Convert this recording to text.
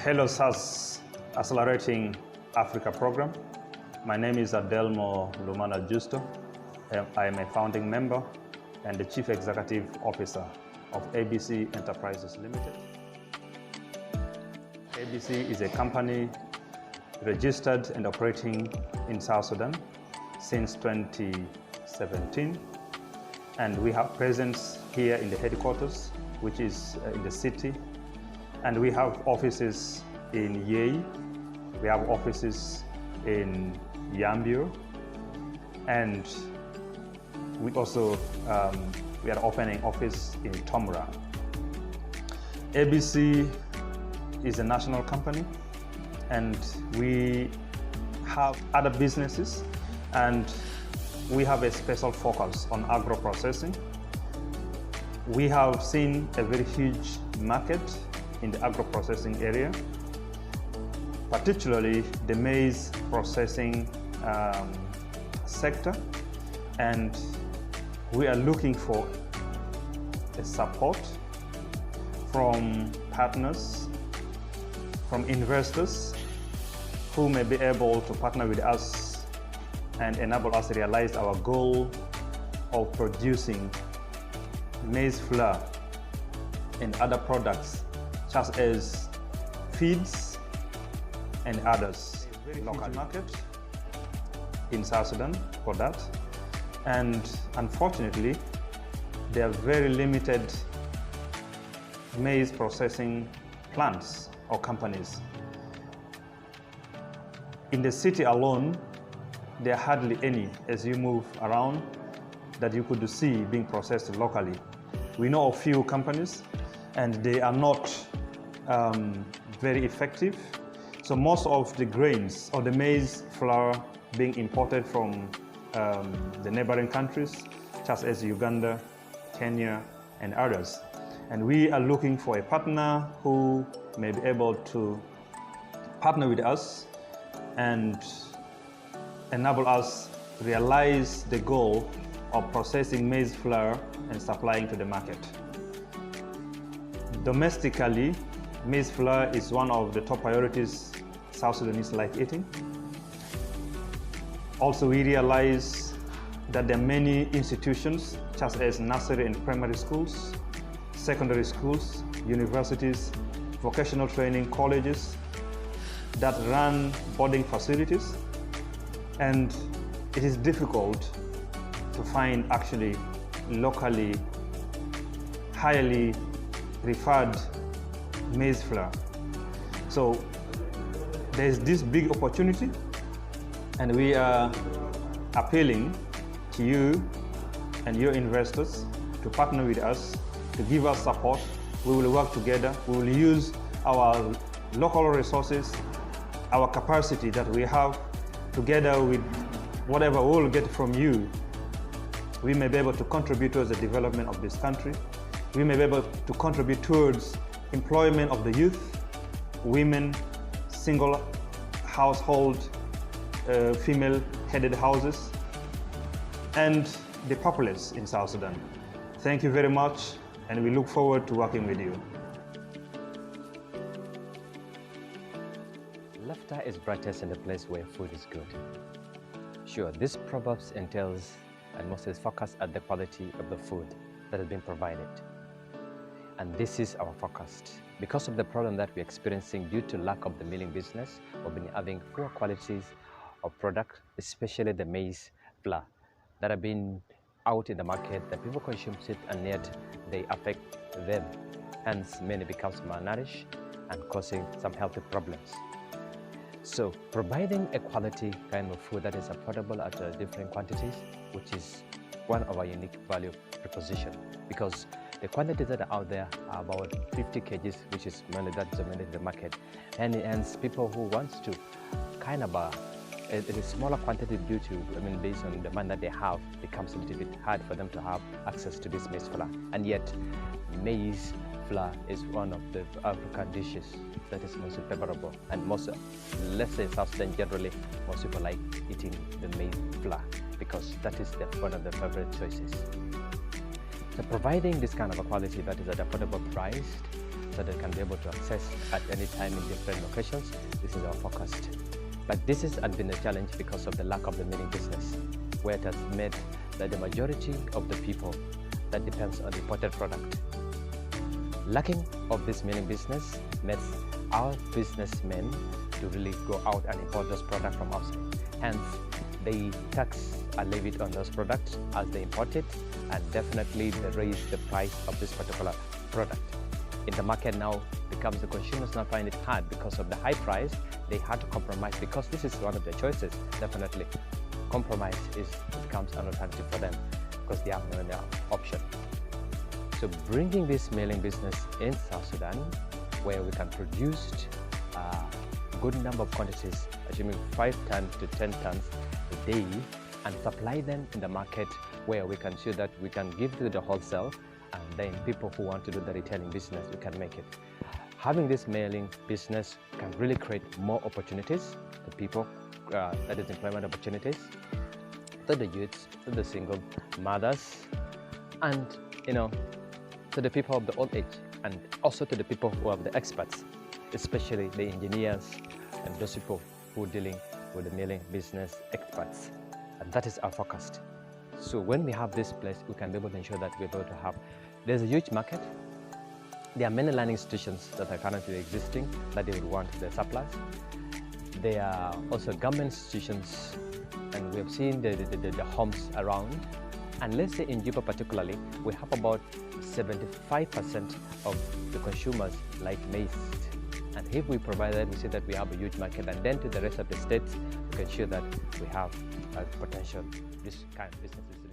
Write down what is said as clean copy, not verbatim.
Hello SaaS Accelerating Africa program. My name is Adelmo Lumana Justo. I am a founding member and the Chief Executive Officer of ABC Enterprises Limited. ABC is a company registered and operating in South Sudan since 2017. And we have presence here in the headquarters, which is in the city. And we have offices in Yei, we have offices in Yambio, and we also we are opening office in Tomra. ABC is a national company, and we have other businesses, and we have a special focus on agro-processing. We have seen a very huge market in the agro-processing area, particularly the maize processing sector, and we are looking for a support from partners, from investors who may be able to partner with us and enable us to realize our goal of producing maize flour and other products such as feeds and others. A very local market in South Sudan for that, and unfortunately there are very limited maize processing plants or companies. In the city alone, there are hardly any as you move around that you could see being processed locally. We know of few companies, and they are not very effective. So most of the grains or the maize flour being imported from the neighboring countries, such as Uganda, Kenya, and others. And we are looking for a partner who may be able to partner with us and enable us to realize the goal of processing maize flour and supplying to the market. Domestically, maize flour is one of the top priorities South Sudanese like eating. Also, we realize that there are many institutions, such as nursery and primary schools, secondary schools, universities, vocational training colleges that run boarding facilities, and it is difficult to find actually locally highly referred maize flour. So there's this big opportunity, and we are appealing to you and your investors to partner with us, to give us support. We will work together. We will use our local resources, our capacity that we have, together with whatever we will get from you. We may be able to contribute towards the development of this country. We may be able to contribute towards employment of the youth, women, single household, female-headed houses, and the populace in South Sudan. Thank you very much, and we look forward to working with you. Laughter is brightest in the place where food is good. Sure, this proverb entails and mostly is focused at the quality of the food that has been provided. And this is our focus. Because of the problem that we're experiencing due to lack of the milling business, we've been having poor qualities of product, especially the maize flour that have been out in the market, that people consume it and yet they affect them. Hence, many becomes malnourished and causing some health problems. So, providing a quality kind of food that is affordable at different quantities, which is one of our unique value proposition, because the quantities that are out there are about 50 kgs, which is mainly that dominates the market. And hence, people who wants to kind of a smaller quantity due to, based on the demand that they have, becomes a little bit hard for them to have access to this maize flour. And yet, maize flour is one of the African dishes that is most favorable, and most, let's say South Sudan generally, most people like eating the maize flour because that is one of their favorite choices. So providing this kind of a quality that is at affordable price so they can be able to access at any time in different locations. This is our focus. But this has been a challenge because of the lack of the milling business, where it has made that the majority of the people that depends on imported product. Lacking of this milling business makes our businessmen to really go out and import those products from outside. Hence, the tax are levied on those products as they import it, and definitely they raise the price of this particular product. In the market now becomes the consumers now find it hard because of the high price. They had to compromise because this is one of their choices. Definitely, compromise becomes an alternative for them because they have no other option. So bringing this milling business in South Sudan, where we can produce a good number of quantities, assuming 5 tons to 10 tons a day, and supply them in the market, where we can ensure that we can give to the wholesale, and then people who want to do the retailing business, we can make it. Having this mailing business can really create more opportunities to people, that is employment opportunities, to the youths, to the single mothers, and to the people of the old age, and also to the people who are the experts, especially the engineers and those people who are dealing with the milling business experts. And that is our focus. So when we have this place, we can be able to ensure that we're able to have, there's a huge market. There are many learning institutions that are currently existing that they would want the supplies. There are also government institutions, and we have seen the homes around. And let's say in Juba particularly, we have about 75% of the consumers like maize. And if we provide that, we see that we have a huge market. And then to the rest of the states, we can ensure that we have potential this kind of businesses.